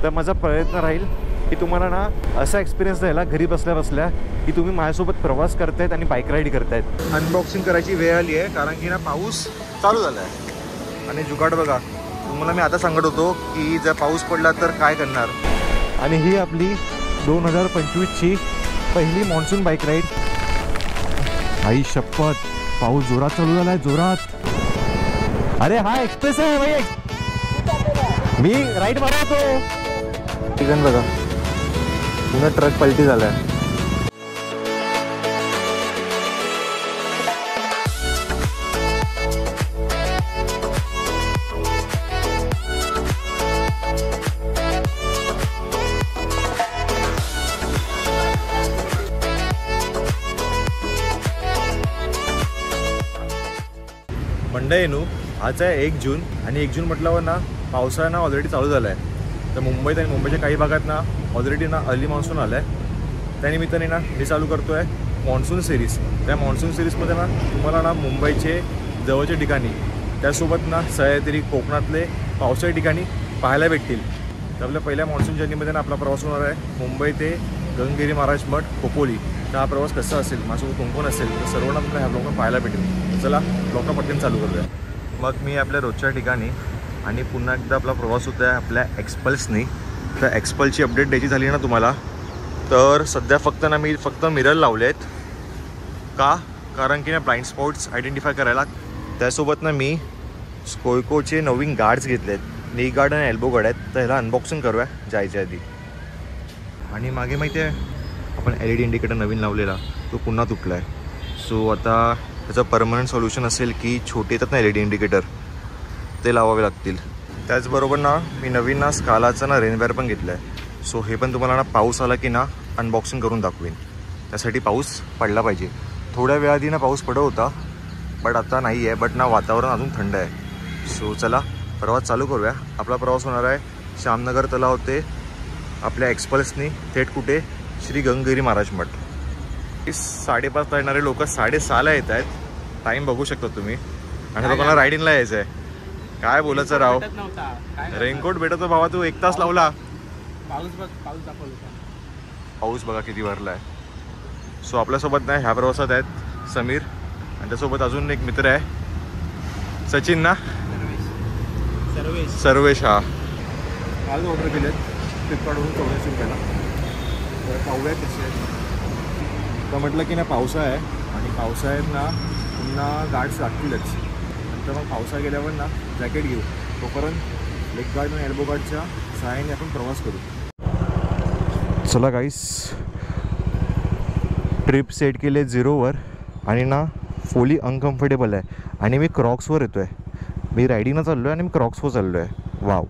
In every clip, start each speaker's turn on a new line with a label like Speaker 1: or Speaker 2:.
Speaker 1: तर माझा प्रयत्न राहील की तुम्हाला ना असा एक्सपिरियन्स द्यायला घरी बसल्या बसल्या की तुम्ही माझ्यासोबत प्रवास करतायत आणि बाईक राईड करतायत. अनबॉक्सिंग करायची वेळ आली आहे कारण की ना पाऊस चालू झाला आहे आणि जुगाड बघा. तुम्हाला मी आता सांगत होतो की जर पाऊस पडला तर काय करणार. आणि ही आपली 2025ची पहिली मॉन्सून बाईक राईड. आई शपथ, पाऊस जोरात चालू झाला आहे, जोरात. अरे हा एक्सप्रेस आहे भाई, मी राईड मारतो. ठिकाण बघा, पुन्हा ट्रक पलटी झालाय. मंडे येणू आज आहे 1 जून आणि 1 जून म्हटल्यावर ना पावसाळा ना ऑलरेडी चालू झाला आहे. तर मुंबईत आणि मुंबईच्या काही भागात ना ऑलरेडी ना अर्ली मान्सून आला आहे. त्यानिमित्ताने ना मी चालू करतो आहे मॉन्सून सिरीज. त्या मॉन्सून सिरीजमध्ये ना तुम्हाला ना मुंबईचे जवळचे ठिकाणी त्यासोबत ना सह्याद्री कोकणातले पावसाळी ठिकाणी पाहायला भेटतील. तर आपल्या पहिल्या मॉन्सून जर्नीमध्ये ना आपला प्रवास होणार आहे मुंबई ते गंगगिरी महाराज मठ खोपोली. तर हा प्रवास कसा असेल, माझ्यासोबत कोण कोण असेल, तर सर्वांना तुम्हाला ह्या ब्लॉगला पाहायला भेटेल. चला ब्लॉगला पटकन चालू करूया. मग मी आपल्या रोजच्या ठिकाणी आणि पुन्हा एकदा आपला प्रवास होतो आहे आपल्या एक्सपल्सनी. तर एक्सपल्सची अपडेट द्यायची झाली ना तुम्हाला, तर सध्या मी फक्त मिरर लावले आहेत. का? कारण की ना ब्लाइंड स्पॉट्स आयडेंटिफाय करायला. त्यासोबत ना मी स्कोयकोचे नवीन गार्ड्स घेतले आहेत, नी गार्ड आणि एल्बो गार्ड आहेत. तर ह्याला अनबॉक्सिंग करूया जायच्या आधी. आणि मागे माहिती आहे आपण LED इंडिकेटर नवीन लावलेला तो पुन्हा तुटला आहे. सो आता त्याचं परमनंट सोल्युशन असेल की छोटे येतात ना LED इंडिकेटर ते लावावे लागतील. त्याचबरोबर ना मी नवीन ना स्कालाचं ना रेनवेअर पण घेतलं आहे. सो हे पण तुम्हाला ना पाऊस आला की ना अनबॉक्सिंग करून दाखवेन. त्यासाठी पाऊस पडला पाहिजे. थोड्या वेळाआधी ना पाऊस पडत होता बट आता नाही आहे. बट ना वातावरण अजून थंड आहे. सो चला प्रवास चालू करूया. आपला प्रवास होणार आहे श्यामनगर तलाव ते आपल्या एक्सपल्सनी थेट कुठे श्री गंगगिरी महाराज मठ. 5:30 येणारे लोक 6:30ला येत आहेत. टाईम बघू शकता तुम्ही. आणि लोकांना रायडिंगला यायचं आहे. काय बोलायचं राव, रेनकोट भेटतो भावा, तू 1 तास लावला. पाऊस बघा किती भरला आहे. सो आपल्यासोबत नाही ह्या प्रवासात आहेत समीर आणि त्यासोबत अजून एक मित्र आहे सचिन ना, सर्वेश. हा काल ऑर्डर केले फ्लिपकार्टवरून 1400 रुपयाला. तर पाहूया कसे आहेत. तर म्हटलं की ना पावसाळा आहे आणि पावसाळ्यात ना पुन्हा गार्ड्स लागतीलच. नंतर मग पावसाळा गेल्यावर ना जॅकेट घेऊ. तोपर्यंत लेग गार्ड आणि एल्बो गार्डच्या सहाय्याने आपण प्रवास करू. चला गाईस, ट्रिप सेट केले 0वर आणि ना फुली अनकम्फर्टेबल आहे. आणि मी क्रॉक्सवर येतो आहे. मी रायडिंगला चाललो आहे आणि मी क्रॉक्सवर चाललो आहे. वाव.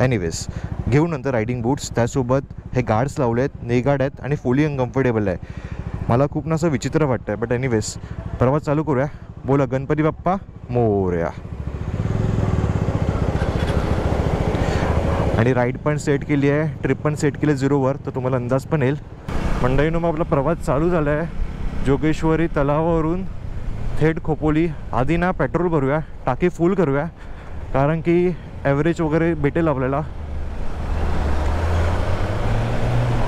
Speaker 1: एनिवेज घेऊ नंतर रायडिंग बूट्स. त्यासोबत हे गार्ड्स लावले आहेत, नी गार्ड आहेत आणि फुली अनकम्फर्टेबल आहे. मला खूप ना असं विचित्र वाटतं आहे. बट एनिवेज प्रवास चालू करूया. बोला गणपती बाप्पा मोरया. आणि राईड पण सेट केली आहे, ट्रिप पण सेट केली 0वर. तर तुम्हाला अंदाज पण येईल. मंडळीनं मग आपला प्रवास चालू झाला आहे जोगेश्वरी तलावावरून थेट खोपोली. आधी ना पेट्रोल भरूया, टाकी फुल करूया कारण की ॲव्हरेज वगैरे भेटेल आपल्याला.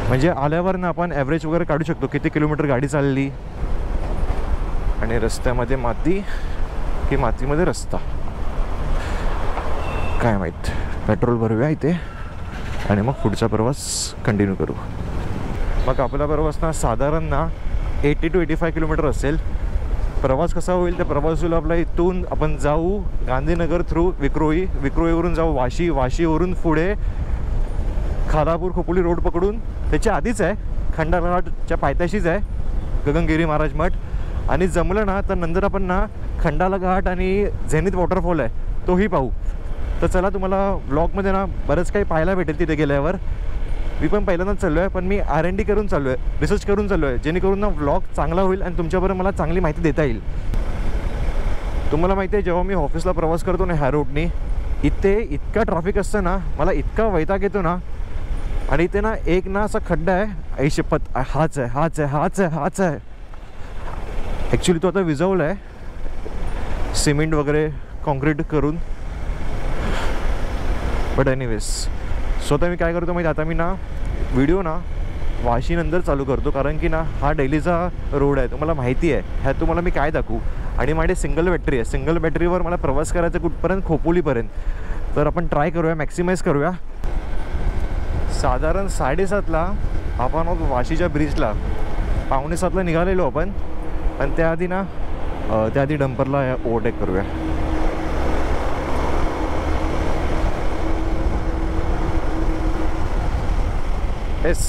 Speaker 1: म्हणजे आल्यावर ना आपण ॲव्हरेज वगैरे काढू शकतो किती किलोमीटर गाडी चालली. आणि रस्त्यामध्ये माती की मातीमध्ये रस्ता काय माहीत. पेट्रोल भरूया इथे आणि मग पुढचा प्रवास कंटिन्यू करू. मग आपला प्रवास ना साधारण ना 80 to 85 किलोमीटर असेल. प्रवास कसा होईल त्या प्रवास होईल आपला इथून आपण जाऊ गांधीनगर थ्रू विक्रोळी, विक्रोळीवरून जाऊ वाशी, वाशीवरून पुढे खालापूर खोपोली रोड पकडून. त्याच्या आधीच आहे खंडाला घाटच्या पायथ्याशीच आहे गगनगिरी महाराज मठ. आणि जमलं ना तर नंतर आपण ना खंडाला घाट आणि झेनिथ वॉटरफॉल आहे तोही पाहू. तर चला तुम्हाला ब्लॉगमध्ये ना बरंच काही पाहायला भेटेल तिथे गेल्यावर. मी पण पहिल्यांदाच चाललो आहे पण मी R&D करून चाललो आहे, रिसर्च करून चाललो आहे जेणेकरून ना ब्लॉग चांगला होईल आणि तुमच्याबरोबर मला चांगली माहिती देता येईल. तुम्हाला माहिती आहे जेव्हा मी ऑफिसला प्रवास करतो ना ह्या रोडनी इथे इतका ट्रॅफिक असतं ना मला इतका वैताग येतो ना. आणि इथे ना एक ना असा खड्डा आहे, आई शपथ हाच आहे हाच आहे हाच आहे हाच आहे. ॲक्च्युली तो आता विजवला आहे सिमेंट वगैरे कॉन्क्रीट करून. बट एनिवेज सो आता मी काय करतो माहिती, आता मी ना व्हिडिओ ना वाशीनंतर चालू करतो, कारण की ना हा डेलीचा रोड आहे, तुम्हाला माहिती आहे. ह्यात तुम्हाला मी काय दाखवू. आणि माझे सिंगल बॅटरी आहे, सिंगल बॅटरीवर मला प्रवास करायचा कुठपर्यंत, खोपोलीपर्यंत. तर आपण ट्राय करूया, मॅक्सिमाइज करूया. साधारण 7:30ला आपण वाशीच्या ब्रिजला, 6:45ला निघालेलो आपण. आणि त्याआधी डंपरला ओव्हरटेक करूया. येस,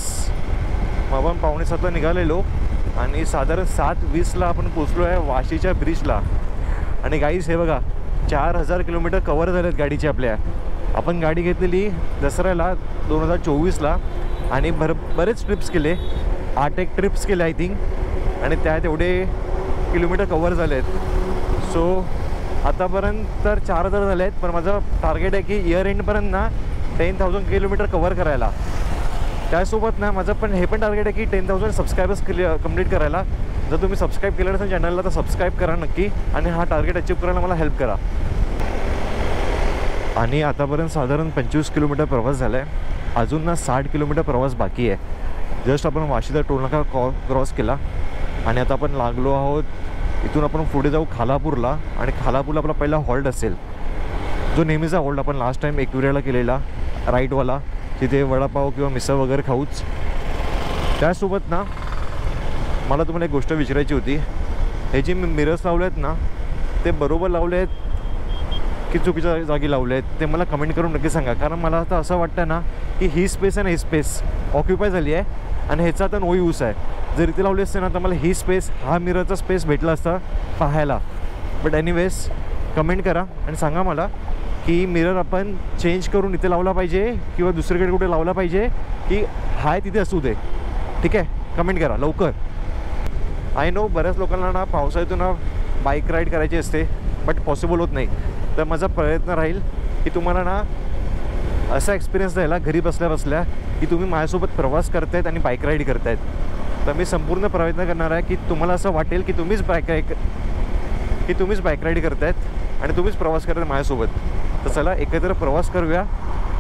Speaker 1: मग आपण 6:45ला निघालेलो आणि साधारण 7:20ला आपण पोचलो आहे वाशीच्या ब्रिजला. आणि गाईस हे बघा, 4000 किलोमीटर कवर झालेत गाडीचे आपल्या. आपण गाडी घेतलेली दसऱ्याला 2024ला आणि बरेच ट्रिप्स केले, 8 ट्रिप्स केले आय थिंक. आणि त्यात एवढे किलोमीटर कवर झाले आहेत. सो आतापर्यंत तर 4000 झाले आहेत, पण माझं टार्गेट आहे की इयर एंडपर्यंत ना 10,000 किलोमीटर कवर करायला. त्यासोबत ना माझं पण हे पण टार्गेट आहे की 10,000 सबस्क्रायबर्स कंप्लीट करायला. जर तुम्ही सबस्क्राईब केलं नसेल चॅनलला तर सबस्क्राईब करा नक्की, आणि हा टार्गेट अचीव्ह करायला मला हेल्प करा. आणि आतापर्यंत साधारण 25 किलोमीटर प्रवास झाला आहे. अजून ना 60 किलोमीटर प्रवास बाकी आहे. जस्ट आपण वाशीचा टोलनाका क्रॉस केला आणि आता आपण लागलो आहोत. इथून आपण पुढे जाऊ खालापूरला, आणि खालापूरला आपला पहिला हॉल्ट असेल, जो नेहमीचा हॉल्ट आपण लास्ट टाईम एकविऱ्याला केलेला, राईटवाला. तिथे वडापाव किंवा मिसळ वगैरे खाऊच. त्यासोबत ना मला तुम्हाला एक गोष्ट विचारायची होती. हे जे मिरर्स लावले आहेत ना, ते बरोबर लावले आहेत की चुकीच्या जागी लावले आहेत, ते मला कमेंट करून नक्की सांगा. कारण मला आता असं वाटतं ना की ही स्पेस आहे ना, ही स्पेस ऑक्युपाय झाली आहे आणि ह्याचा आता नो यूज आहे. जर इथे लावली असते ना तर मला ही स्पेस, हा मिररचा स्पेस भेटला असता पाहायला. बट एनिवेज कमेंट करा आणि सांगा मला की मिरर आपण चेंज करून इथे लावला पाहिजे किंवा दुसरीकडे कुठे लावला पाहिजे, की हाय तिथे असू दे. ठीक आहे, कमेंट करा लवकर. आय नो बऱ्याच लोकांना ना पावसाळ्यातून ना बाईक राईड करायची असते, बट पॉसिबल होत नाही. तर माझा प्रयत्न राहील की तुम्हाला ना असा एक्सपिरियन्स द्यायला घरी बसल्या बसल्या की तुम्ही माझ्यासोबत प्रवास करतायत आणि बाईक राईड करतायत. तर मी संपूर्ण प्रयत्न करणार आहे की तुम्हाला असं वाटेल की तुम्हीच बाईक राईड करतायत आणि तुम्हीच प्रवास करताय माझ्यासोबत. तर चला एकत्र प्रवास करूया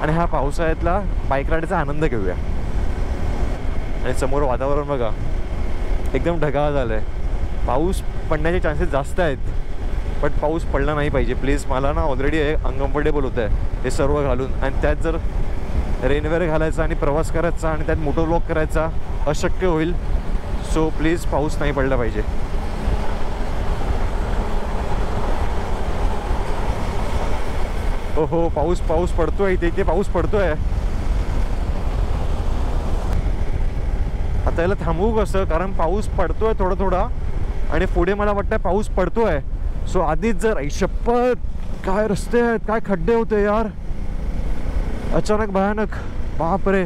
Speaker 1: आणि हा पावसाळ्यातला बाईक राईडचा आनंद घेऊया. आणि समोर वातावरण बघा, एकदम ढगाळ झालं आहे. पाऊस पडण्याचे चान्सेस जास्त आहेत, बट पाऊस पडला नाही पाहिजे प्लीज. मला ना ऑलरेडी अनकम्फर्टेबल होतं आहे हे सर्व घालून, आणि त्यात जर रेनवेअर घालायचा आणि प्रवास करायचा आणि त्यात मोटर व्लॉग करायचा अशक्य होईल. सो प्लीज पाऊस नाही पडला पाहिजे. हो पाऊस पडतोय इथे पाऊस पडतोय. आता याला थांबवू कसं, कारण पाऊस पडतोय थोडा आणि पुढे मला वाटतं पाऊस पडतोय. सो आधीच जर शपथ, काय रस्ते आहेत, काय खड्डे होते यार, अचानक भयानक, बापरे.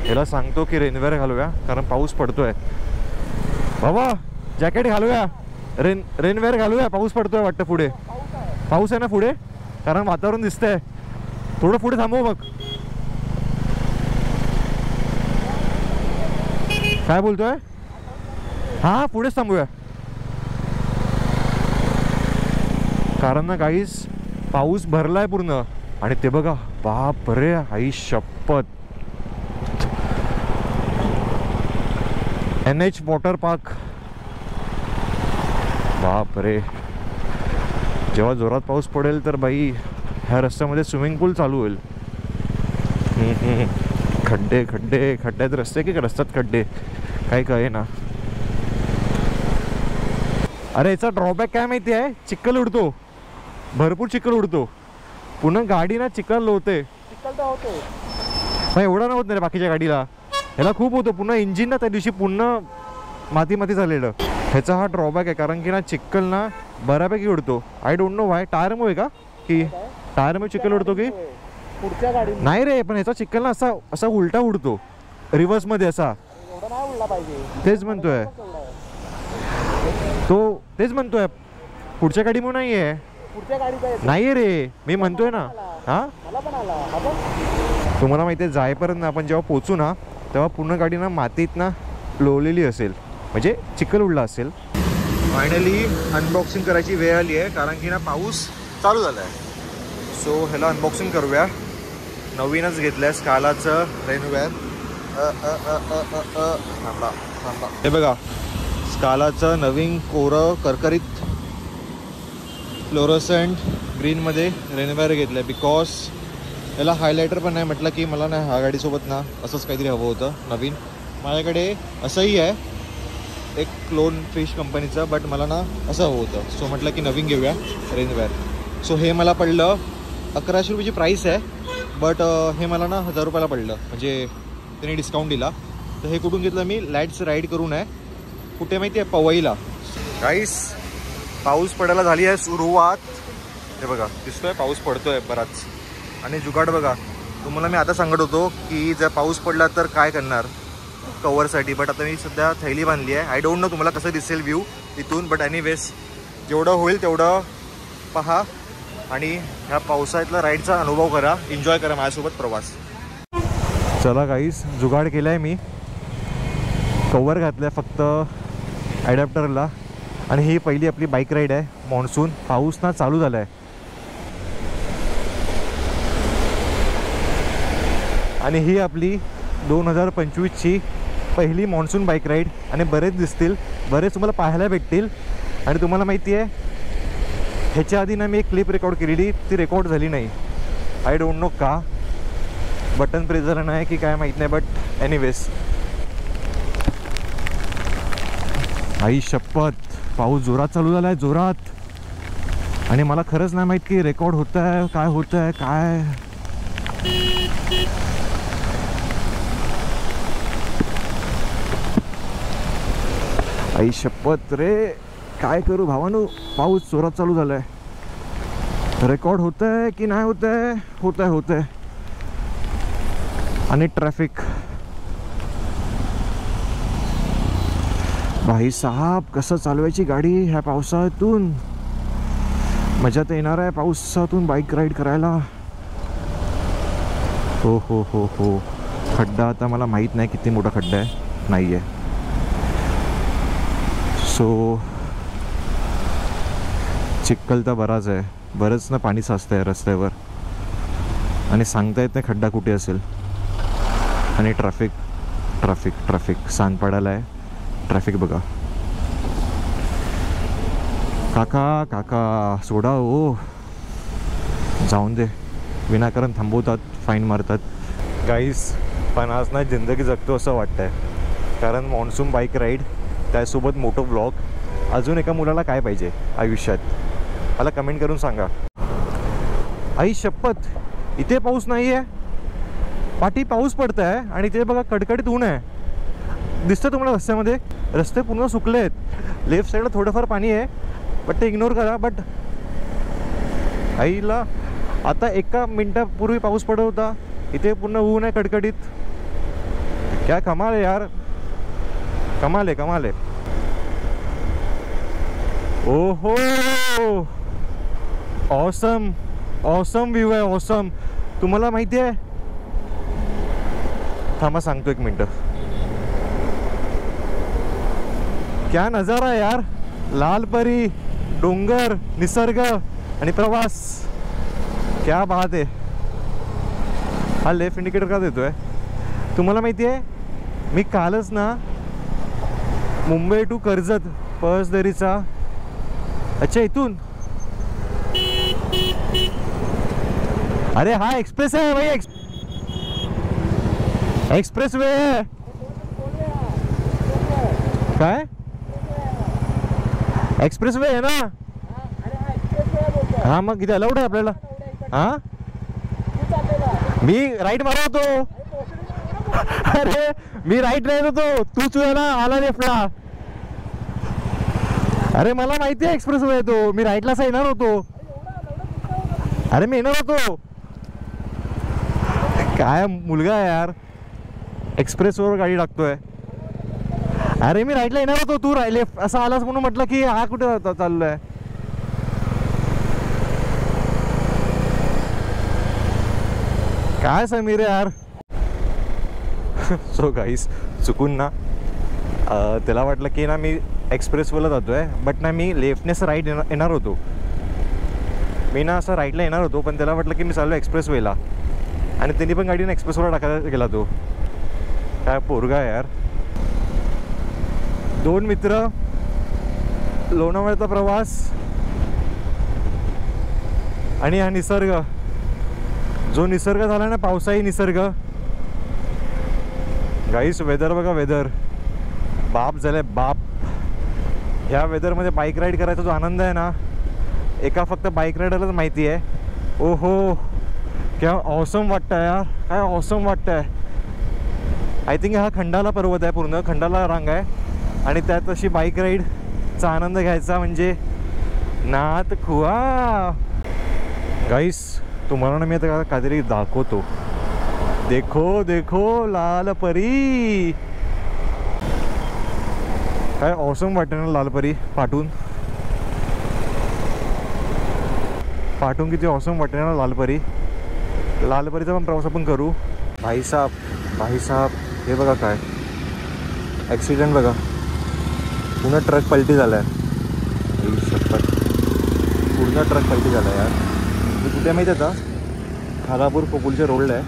Speaker 1: याला सांगतो की रेनवेअर घालूया कारण पाऊस पडतोय. बाबा जॅकेट घालूया, रेनवेअर घालूया, पाऊस पडतोय वाटतं. पुढे पाऊस आहे ना पुढे, कारण वातावरण दिसतंय. थोडं पुढे थांबव बघ. काय बोलतोय? हा पुढेच थांबूया, कारण ना गाईस पाऊस भरलाय पूर्ण. आणि ते बघा, बाप रे, आई शपथ. NH वॉटर पार्क, बाप रे. जेव्हा जोरात पाऊस पडेल तर बाई ह्या रस्त्यामध्ये स्विमिंग पूल चालू होईल. खड्डे खड्डे खड्ड्यात रस्ते की रस्त्यात खड्डे, काय कळे ना. अरे याचा ड्रॉबॅक काय माहिती आहे, चिखल उडतो, भरपूर चिखल उडतो. पुन्हा गाडी ना चिखल होते. एवढा नव्हतं रे बाकीच्या गाडीला, ह्याला खूप होतं. पुन्हा इंजिन ना त्या दिवशी पुन्हा माती झालेलं. ह्याचा हा ड्रॉबॅक आहे, कारण की ना चिखल ना बऱ्यापैकी उडतो. I don't know why. टायरमुळे का, की टायरमुळे चिखल उडतो की
Speaker 2: पुढच्या गाडी
Speaker 1: नाही रे, पण ह्याचा चिखल ना असा उलटा उडतो रिव्हर्समध्ये असा. तेच म्हणतोय तो, तेच म्हणतोय. पुढच्या गाडीमुळे नाही आहे, नाही रे, मी म्हणतोय ना. हा तुम्हाला माहिती आहे, जायपर्यंत आपण जेव्हा पोचू ना तेव्हा पूर्ण गाडी ना मातीत ना लोळलेली असेल, म्हणजे चिखल उडला असेल. फायनली अनबॉक्सिंग करायची वेळ आली आहे, कारण की ना पाऊस चालू झाला आहे. सो ह्याला अनबॉक्सिंग करूया. नवीनच घेतलं आहे स्कालाचं रेनवेअर. थांबा थांबा. हे बघा स्कालाचं नवीन कोरं करकरीत फ्लोरोसंट ग्रीनमध्ये रेनवेअर घेतलं आहे. बिकॉज याला हायलायटर पण नाही. म्हटलं की मला ना ह्या गाडीसोबत ना असंच काहीतरी हवं होतं नवीन. माझ्याकडे असंही आहे एक क्लोन फिश कंपनीचं, बट मला ना असं हवं होतं. सो म्हटलं की नवीन घेऊया रेनवेअर. सो हे मला पडलं 1100 रुपयाची प्राईस आहे, बट हे मला ना 1000 रुपयाला पडलं. म्हणजे त्याने डिस्काउंट दिला. तर हे कुठून घेतलं मी? लाईट्स राईड करून आहे. कुठे माहिती आहे? पवईला. गाईस पाऊस पडायला झाली आहे सुरुवात. हे बघा दिसतोय पाऊस पडतोय बराच. आणि जुगाड बघा, तुम्हाला मी आता सांगत होतो की जर पाऊस पडला तर काय करणार कवरसाठी. बट आता मी सध्या थैली बांधली आहे. आय डोंट नो तुम्हाला कसं दिसेल व्ह्यू इथून, बट एनिवेज जेवढं होईल तेवढं पहा आणि ह्या पावसाळ्यातला राईडचा अनुभव करा, एन्जॉय करा माझ्यासोबत प्रवास. चला गाईस जुगाड केला आहे मी. कवर घातलं आहे फक्त ॲडॅप्टरला. आणि ही पहिली आपली बाईक राईड आहे मॉन्सून. पाऊस ना चालू झाला आहे आणि ही आपली 2025ची पहिली मॉन्सून बाईक राईड. आणि बरेच दिसतील, बरेच तुम्हाला पाहायला भेटतील. आणि तुम्हाला माहिती आहे ह्याच्या आधी ना मी एक क्लिप रेकॉर्ड केलेली, ती रेकॉर्ड झाली नाही. आय डोंट नो का, बटन प्रेस झालं नाही की काय माहीत नाही. बट एनिवेज आई शपथ पाऊस जोरात चालू झाला आहे, जोरात. आणि मला खरंच नाही माहीत की रेकॉर्ड होतं आहे काय होतं आहे काय. आई शपथ रे, काय करू भावानू. पाऊस जोरात चालू झाला आहे. रेकॉर्ड होतं आहे की नाही होतं आहे? होतं आहे. आणि ट्रॅफिक भाई साहब, कसं चालवायची गाडी ह्या पावसातून. मजा तर येणार आहे पावसातून बाईक राईड करायला. हो हो हो हो. खड्डा आता मला माहीत नाही किती मोठा खड्डा आहे. नाही आहे. सो चिखल तर बराच आहे, बरंच ना पाणी साचतं आहे रस्त्यावर. आणि सांगता येत नाही खड्डा कुठे असेल. आणि ट्रॅफिक ट्रॅफिक ट्रॅफिक सांग पडायला आहे. ट्रॅफिक बघा. काका काका सोडा हो, जाऊन दे. विनाकारण थांबवतात, फाईन मारतात. गाईस पण आज ना जिंदगी जगतो असं वाटतं आहे. कारण मॉन्सून बाईक राईड, त्यासोबत मोठं व्लॉग. अजून एका मुलाला काय पाहिजे आयुष्यात? मला कमेंट करून सांगा. आई शपथ, इथे पाऊस नाही आहे, पाठी पाऊस पडत आहे. आणि ते बघा कडकडीत ऊन आहे. दिसतं तुम्हाला रस्त्यामध्ये? रस्ते पूर्ण सुकले आहेत. लेफ्ट साईडला थोडंफार पाणी आहे, बट ते इग्नोर करा. बट आईला आता एका मिनटापूर्वी पाऊस पडत होता, इथे पूर्ण ऊन आहे कडकडीत. क्या कमाल आहे यार, कमाल आहे कमाल आहे. ओहो ऑसम ऑसम व्ह्यू आहे, ऑसम. तुम्हाला माहिती आहे, थांबा सांगतो एक मिनटं. क्या नजारा है यार. लाल परी, डोंगर, निसर्ग आणि प्रवास. क्या बात आहे. हा लेफ्ट इंडिकेटर का देतोय? तुम्हाला माहिती आहे मी कालच ना मुंबई टू कर्जत पळसदरीचा. अच्छा इथून, अरे हा एक्सप्रेस आहे भाई, एक्सप्रेस वे आहे काय? एक्सप्रेस वे आहे ना? हा मग इथे अलाउड आहे आपल्याला. हा मी राईट मारत होतो. अरे मी राईट राहत होतो, तूच वेळेला आला लेफ्टला. अरे मला माहिती आहे एक्सप्रेस वे तो, मी राईटला येणार होतो. अरे मी येणार होतो. काय मुलगा आहे यार, एक्सप्रेसवर गाडी टाकतोय. अरे मी राईटला येणार होतो, तू लेफ्ट असं आलास म्हणून म्हटलं की हा कुठे चाललोय. काय समीर यार. सो गाईस चुकून ना त्याला वाटलं की ना मी एक्सप्रेसवेला जातोय, बट ना मी लेफ्टनेस राईट येणार होतो. मी ना असं राईटला येणार होतो, पण त्याला वाटलं की मी चाललो एक्सप्रेस वेला, आणि त्यांनी पण गाडीनं एक्सप्रेसवर टाकायला गेला. तो काय पोरगा यार. 2 मित्र, लोणावळ्याचा प्रवास आणि हा निसर्ग, जो निसर्ग झाला ना, पावसाळी निसर्ग. गाईस वेदर बघा, वेदर बाप झालंय बाप. ह्या वेदरमध्ये बाईक राईड करायचा जो आनंद आहे ना, एका फक्त बाईक रायडरलाच माहिती आहे. ओहो क्या ऑसम वाटतं यार, काय ऑसम वाटतं आहे. आय थिंक हा खंडाला पर्वत आहे, पूर्ण खंडाला रांग आहे, आणि त्यात अशी बाईक राईडचा आनंद घ्यायचा म्हणजे नात खुआ. गाईस तुम्हाला ना मी आता काहीतरी दाखवतो. देखो देखो लाल परी. काय ऑसम वाटतं ना लाल परी पाठून. पाठून किती ऑसम वाटतं ना लाल परी. लाल परीचा पण प्रवास आपण करू. भाई साहब हे बघा काय ॲक्सिडेंट बघा. पूर्ण ट्रक पलटी झाला आहे. पूर्ण ट्रक पलटी झाला आहे यार. मी कुठे माहीत आहे आता, खालापूर कोपुलच्या रोडला आहे,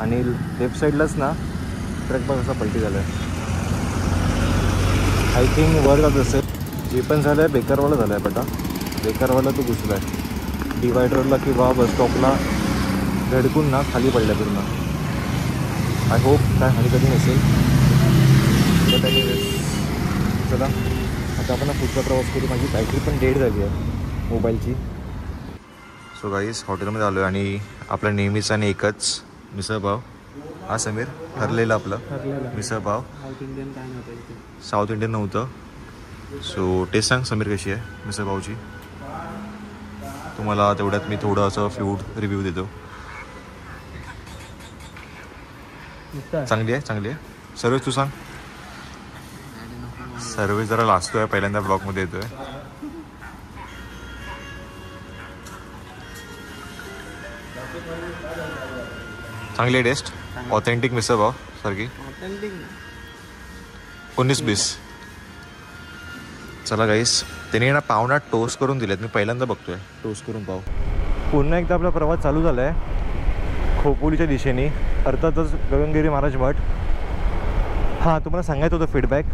Speaker 1: आणि लेफ्ट साईडलाच ना ट्रक बघ असा पलटी झाला आहे. आय थिंक वर जात असेल. जे पण झालं आहे बेकारवाला झालं आहे. बटा बेकारवाला तो घुसला आहे डिवायडरला किंवा बस स्टॉपला धडकून ना खाली पडल्या पूर्ण. आय होप काय हानी कधी नसेल. बट चला आता आपण पुढचा प्रवास करू. माझी बॅटरी पण डेड झाली आहे मोबाईलची. सो गाईस हॉटेलमध्ये आलो आहे, आणि आपला नेहमीचा आणि एकच मिसळपाव. हा समीर ठरलेलं आपलं मिसळपाव. साऊथ इंडियन नव्हतं. सो टेस्ट सांग समीर कशी आहे मिसळपावची. तुम्हाला तेवढ्यात मी थोडं असं फूड रिव्ह्यू देतो. चांगली आहे. सर्विस तू सांग. सर्विस जरा लाजतोय, पहिल्यांदा ब्लॉगमध्ये येतोय. चांगली आहे टेस्ट. ऑथेंटिक मिसळपाव सारखी. 19-20. चला गाईस त्याने ना पाव ना टोस्ट करून दिलेत. मी पहिल्यांदा बघतोय टोस्ट करून पाव. पुन्हा एकदा आपला प्रवास चालू झाला आहे खोपोलीच्या दिशेने, अर्थातच गगनगिरी महाराज मठ. हां तुम्हाला सांगायचं होतं फीडबॅक.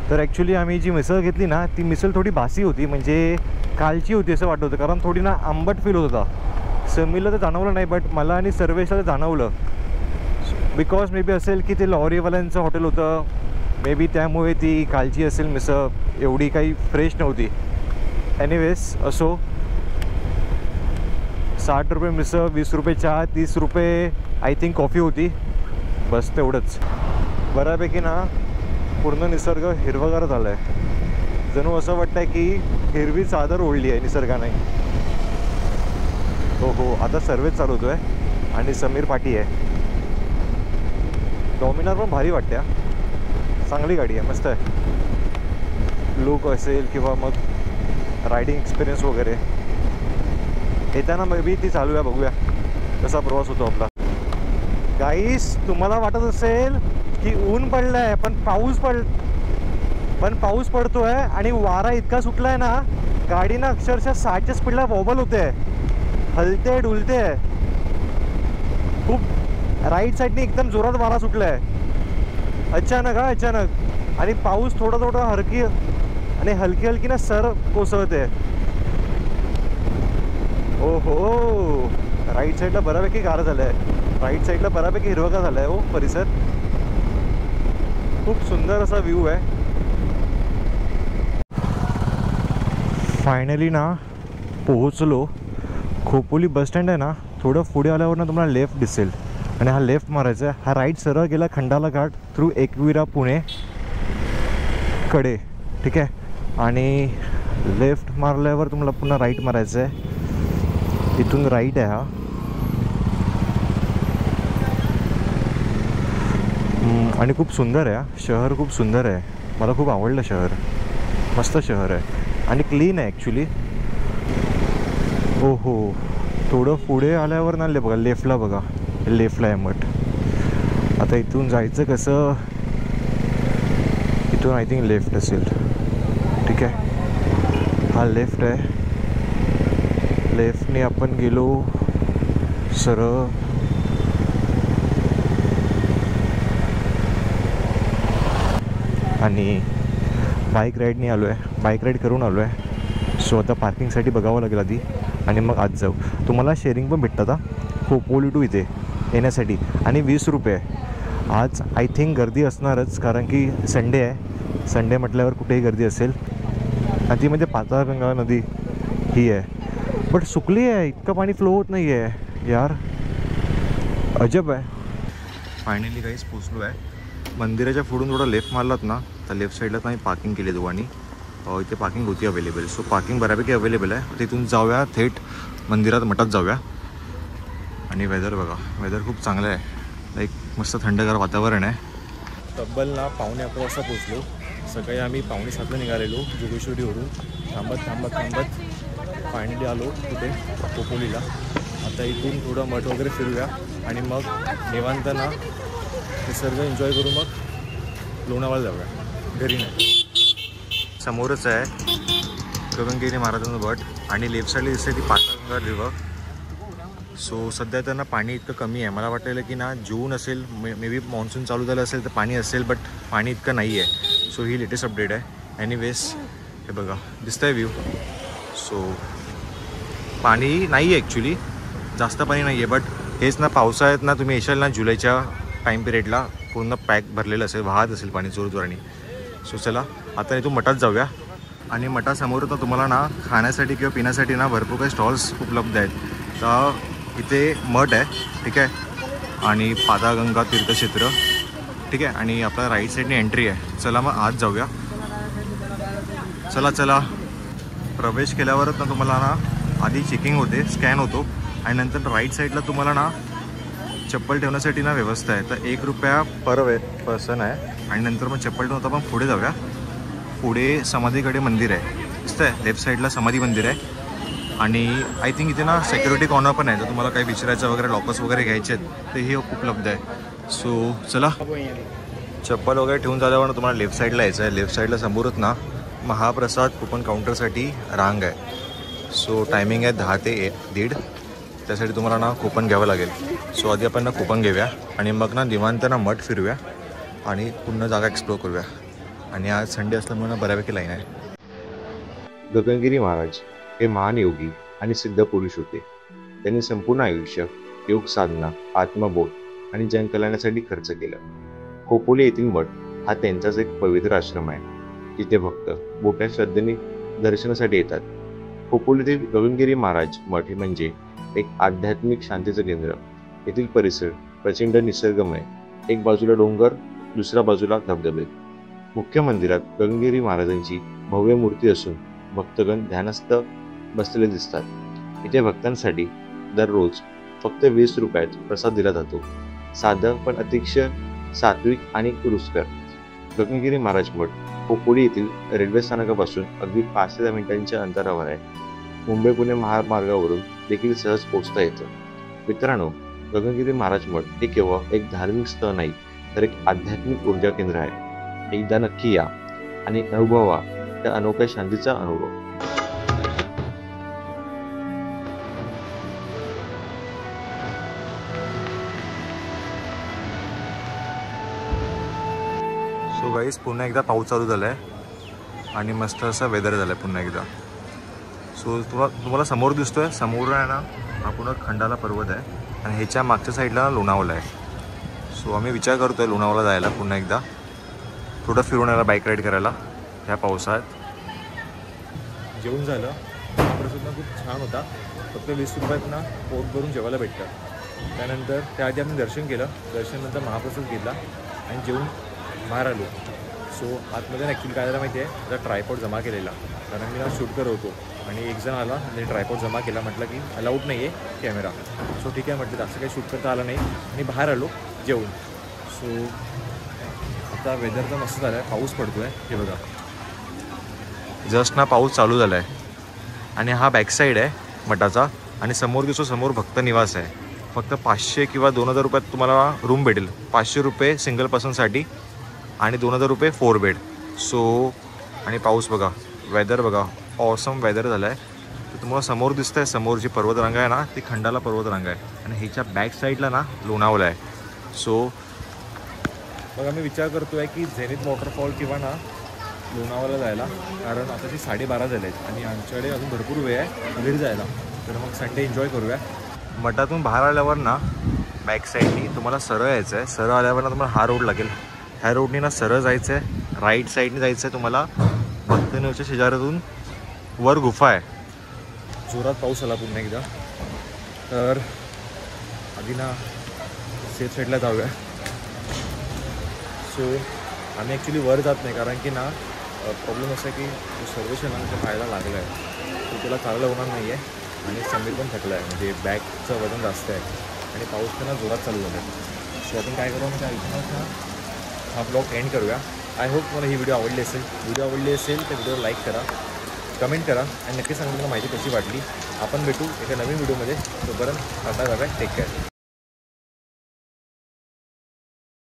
Speaker 1: तर ॲक्च्युली आम्ही जी मिसळ घेतली ना, ती मिसळ थोडी बासी होती, म्हणजे कालची होती असं वाटत होतं, कारण थोडी ना आंबट फील होत होता. समीरला तर जाणवलं नाही, बट मला आणि सर्वेशला तर जाणवलं. बिकॉज मे बी असेल की ते लॉरीवाल्यांचं हॉटेल होतं, मे बी त्यामुळे ती कालची असेल मिसळ, एवढी काही फ्रेश नव्हती. एनिवेज असो, 60 रुपये मिसळ, 20 रुपये चहा, 30 रुपये आय थिंक कॉफी होती, बस तेवढंच. बऱ्यापैकी ना पूर्ण निसर्ग हिरवगार झाला आहे. जणू असं वाटतं आहे की हिरवी चादर ओढली आहे निसर्गाने. हो आता सर्वेच चालू होतो आहे, आणि समीर पाटी आहे. डॉमिनार पण भारी वाटते. चांगली गाडी आहे, मस्त आहे. लुक असेल किंवा मग रायडिंग एक्सपिरियन्स वगैरे. येताना मे बी ती चालू आहे, बघूया कसा प्रवास होतो आपला. गाईस तुम्हाला वाटत असेल की ऊन पडलं आहे, पण पाऊस पडतो आहे, आणि वारा इतका सुटला आहे ना, गाडीनं अक्षरशः 60च्या स्पीडला वॉबल होते, हलते डुलते. खूप राईट साईडने एकदम जोरात वारा सुटला आहे अचानक. आणि पाऊस थोडा हलकी ना सर कोसळते. ओहो राईट साईडला बऱ्यापैकी गार झालं आहे. राईट साईडला बऱ्यापैकी हिरवगार झालं आहे. हो परिसर खूप सुंदर असा व्ह्यू आहे. फायनली ना पोहोचलो. खोपोली बसस्टँड आहे ना, थोडं पुढे आल्यावर ना तुम्हाला लेफ्ट दिसेल, आणि हा लेफ्ट मारायचा आहे. हा राईट सरळ गेला खंडाला घाट थ्रू एकविरा पुणे कडे, ठीक आहे. आणि लेफ्ट मारल्यावर तुम्हाला पुन्हा राईट मारायचं आहे. इथून राईट आहे हा. आणि खूप सुंदर आहे हा शहर, खूप सुंदर आहे. मला खूप आवडलं शहर, मस्त शहर आहे, आणि क्लीन आहे ॲक्च्युली. हो थोडं पुढे आल्यावर ना बघा लेफ्टला, बघा लेफ्टला आहे मठ. आता इथून जायचं कसं, इथून आय थिंक लेफ्ट असेल, ठीक आहे. हा लेफ्ट आहे. लेफ्टने आपण गेलो सरळ आणि बाईक राईडने आलो आहे, बाईक राईड करून आलो आहे. सो आता पार्किंगसाठी बघावं लागेल आधी आणि मग आज जाऊ. तुम्हाला शेअरिंग पण भेटतात खोपोली टू इथे येण्यासाठी आणि 20 रुपये. आज आय थिंक गर्दी असणारच कारण की संडे आहे. संडे म्हटल्यावर कुठेही गर्दी असेल. नदीमध्ये पाताळगंगा नदी ही आहे बट सुकली आहे, इतकं पाणी फ्लो होत नाही आहे यार, अजब आहे. फायनली काहीच पोचलो आहे. मंदिराच्या पुढून थोडा लेफ्ट मारलात ना तर लेफ्ट साईडला तर आम्ही पार्किंग केली दोघांनी. इथे पार्किंग होती अवेलेबल. सो पार्किंग बऱ्यापैकी अवेलेबल आहे. तिथून जाऊया थेट मंदिरात मठात जाऊया. आणि वेदर बघा, वेदर खूप चांगलं आहे. लाईक मस्त थंडगार वातावरण आहे. तब्बल ना 11:15 वाजता पोचलो. सकाळी आम्ही 6:45ला निघालेलो जोगेश्वरीवरून. थांबत थांबत थांबत फायनली आलो कुठे खोपोलीला. आता इथून थोडं मठ वगैरे फिरूया आणि मग निवांत ना निसर्ग एन्जॉय करू. मग लोणावळा जाऊया, घरी नाही. समोरच आहे गगनगिरी महाराजांचं मठ आणि लेफ्ट साईडला दिसते ती पाताळगंगा रिव्हर. सो सध्या त्यांना पाणी इतकं कमी आहे. मला वाटलेलं की ना जून असेल, मे बी मान्सून चालू झालं असेल तर पाणी असेल, बट पाणी इतकं नाही आहे. सो ही लेटेस्ट अपडेट आहे. एनिवेज हे बघा दिसतं आहे व्ह्यू. सो पाणी नाही आहे ॲक्च्युली, जास्त पाणी नाही आहे. बट हेच ना पावसाळ्यात ना तुम्ही येशाल ना जुलैच्या टाईम पिरियडला पूर्ण पॅक भरलेलं असेल, वाहत असेल पाणी जोरजोराने. सो चला आता इथून मठात जाऊया. आणि मठासमोर तर तुम्हाला ना खाण्यासाठी किंवा पिण्यासाठी ना भरपूर काही स्टॉल्स उपलब्ध आहेत. तर इथे मठ आहे, ठीक आहे, आणि पाताळगंगा तीर्थक्षेत्र, ठीक आहे, आणि आपल्या राईट साईडने एंट्री आहे. चला मग आज जाऊया. चला चला. प्रवेश केल्यावरच ना तुम्हाला ना आधी चेकिंग होते, स्कॅन होतो आणि नंतर राईट साईडला तुम्हाला ना चप्पल ठेवण्यासाठी ना व्यवस्था आहे. तर 1 रुपया पर पर्सन आहे. आणि नंतर मग चप्पल ठेवून आपण पुढे जाऊया. पुढे समाधीकडे मंदिर आहे, दिसतं आहे लेफ्ट साईडला समाधी मंदिर आहे. आणि आय थिंक इथे ना सिक्युरिटी कॉर्नर पण आहे. जर तुम्हाला काही विचारायचं वगैरे, लॉकर्स वगैरे घ्यायचे आहेत तर हे उपलब्ध आहे. सो चला, चप्पल वगैरे ठेवून झाल्यावर तुम्हाला लेफ्ट साईडला यायचं आहे. लेफ्ट साईडला समोरच ना महाप्रसाद कुपन काउंटरसाठी रांग आहे. सो टायमिंग आहे 10 ते 1:30. त्यासाठी तुम्हाला ना कुपन घ्यावं लागेल. सो आधी आपण ना कुपन घेऊया आणि मग ना निवांत ना मठ फिरूया आणि पूर्ण जागा एक्सप्लोर करूया. आणि आज संडे असल्यामुळे ना बऱ्यापैकी लाईन आहे. गगनगिरी महाराज हे महान योगी आणि सिद्ध पुरुष होते. त्यांनी संपूर्ण आयुष्य योग साधना, आत्मबोध आणि जनकल्याणासाठी खर्च केलं. खोपोली येथील मठ हा त्यांचाच एक पवित्र आश्रम आहे, जिथे भक्त मोठ्या श्रद्धेने दर्शनासाठी येतात. खोपोलीतील गगनगिरी महाराज मठ हे म्हणजे एक आध्यात्मिक शांतीचं केंद्र. येथील परिसर प्रचंड निसर्गमय, एक बाजूला डोंगर, दुसऱ्या बाजूला धबधबे. मुख्य मंदिरात गगनगिरी महाराजांची भव्य मूर्ती असून भक्तगण ध्यानस्थ बसलेले दिसतात. इथे भक्तांसाठी दररोज फक्त 20 रुपयात प्रसाद दिला जातो. साधं पण अतिशय सात्विक आणि रुचकर. गगनगिरी महाराज मठ खोपोली येथील रेल्वे स्थानकापासून अगदी 5 ते 10 मिनिटांच्या अंतरावर आहे. मुंबई पुणे महामार्गावरून देखील सहज पोहोचता येतं. मित्रांनो, गगनगिरी महाराज मठ हे केवळ एक धार्मिक स्थळ नाही तर एक आध्यात्मिक ऊर्जा केंद्र आहे. एकदा नक्की या आणि अनुभवा त्या अनोख्या शांतीचा अनुभव. सो गाईस, पुन्हा एकदा पाऊस चालू झाला आहे आणि मस्त असा वेदर झाला आहे पुन्हा एकदा. सो तुम्हाला समोर दिसतोय, समोर आहे ना हा पुन्हा खंडाला पर्वत आहे आणि ह्याच्या मागच्या साईडला लोणावळा आहे. सो आम्ही विचार करतोय लोणावळा जायला पुन्हा एकदा, थोडं फिरून यायला, बाईक राईड करायला ह्या पावसाळ्यात. जेवण झालं, महाप्रसाद खूप छान होता. फक्त 20 रुपयात ना पोट भरून जेवायला भेटतं. त्यानंतर त्याआधी आम्ही दर्शन केलं, दर्शनानंतर महाप्रसाद घेतला आणि जेवून बाहेर आलो. सो आतमध्ये ॲक्च्युली काय झालं माहिती आहे, जर ट्रायपॉड जमा केलेला, कारण मी ना शूट करत होतो आणि एक जण आला आणि ट्रायपॉड जमा केला. म्हटलं की अलाउड नाही आहे कॅमेरा. सो ठीक आहे म्हटलं, जास्त काही शूट करता आलं नाही आणि बाहेर आलो जेवून. सो आता वेदर तर मस्त झालं आहे, पाऊस पडतो आहे. हे बघा, जस्ट ना पाऊस चालू झाला आहे. आणि हा बॅकसाईड आहे मठाचा आणि समोर दिसतो, समोर भक्त निवास आहे. फक्त 500 किंवा 2000 रुपयात तुम्हाला रूम भेटेल. 500 रुपये सिंगल पर्सनसाठी आणि 2000 रुपये 4 बेड. सो आणि पाऊस बघा, वेदर बघा, ऑसम वेदर झालं आहे. तर तुम्हाला समोर दिसतं आहे, समोर जी पर्वतरांग आहे ना ती खंडाला पर्वतरांग आहे आणि ह्याच्या बॅक साईडला ना लोणावळा आहे. सो बघा मी विचार करतो आहे की झेनिथ वॉटरफॉल किंवा ना लोणावळ्याला जायला, कारण आता ती 12:30 झाले आहेत आणि आमच्याकडे अजून भरपूर वेळ आहे घरी जायला. तर मग संडे एन्जॉय करूया. मठातून बाहेर आल्यावर ना बॅक साईडनी तुम्हाला सरळ यायचं आहे. सरळ आल्यावर ना तुम्हाला हा रोड लागेल. ह्या रोडनी ना सरळ जायचं आहे, राईट साईडने जायचं आहे तुम्हाला. भक्तनेरच्या शेजारातून वर गुफा आहे. जोरात पाऊस आला पुन्हा एकदा, तर आधी ना सेफ साईडला जाऊया. सो आम्ही ॲक्च्युली वर जात नाही, कारण की ना प्रॉब्लेम असा आहे की तो सर्वेक्षणाचा फायदा लागला आहे, तो तुला चांगलं होणार नाही आहे आणि समीर पण थकला आहे, म्हणजे बॅगचं वजन जास्त आहे आणि पाऊस पण ना जोरात चालू झाला आहे. सो आपण काय करू म्हणजे ऐकूनच ना हा ब्लॉग एंड करूया. आय होप मला ही व्हिडिओ आवडली असेल. व्हिडिओ आवडली असेल तर व्हिडिओ लाईक करा, कमेंट करा आणि नक्की सांगा मला माहिती कशी वाटली. आपण भेटू एका नवीन व्हिडिओमध्ये. तोपर्यंत आता जाऊया. Take care.